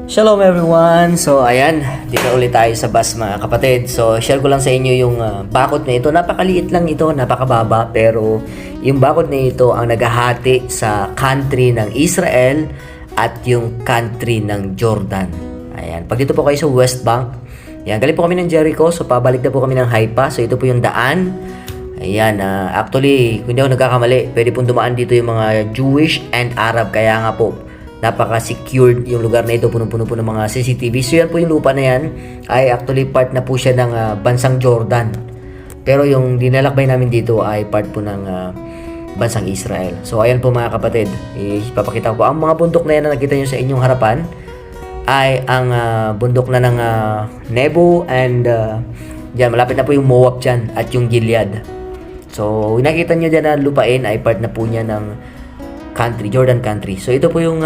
Shalom everyone! So ayan, dito ulit tayo sa bus mga kapatid. So share ko lang sa inyo yung bakod na ito. Napakaliit lang ito, napakababa. Pero yung bakod na ito ang naghahati sa country ng Israel at yung country ng Jordan. Ayan, pag dito po kayo sa West Bank, ayan, galing po kami ng Jericho. So pabalik na po kami ng Haifa. So ito po yung daan. Ayan, actually, kung hindi ako nagkakamali, pwede pong dumaan dito yung mga Jewish and Arab. Kaya nga po, napaka-secured yung lugar na ito, punong-puno po ng mga CCTV. So yan po yung lupa na yan ay actually part na po siya ng bansang Jordan. Pero yung dinalakbay namin dito ay part po ng bansang Israel. So ayan po mga kapatid, ipapakita ko po. Ang mga bundok na yan na nakita nyo sa inyong harapan ay ang bundok na ng Nebo and dyan, malapit na po yung Moab dyan at yung Gilead. So nakita nyo dyan na lupain ay part na po niya ng country, Jordan country. So ito po yung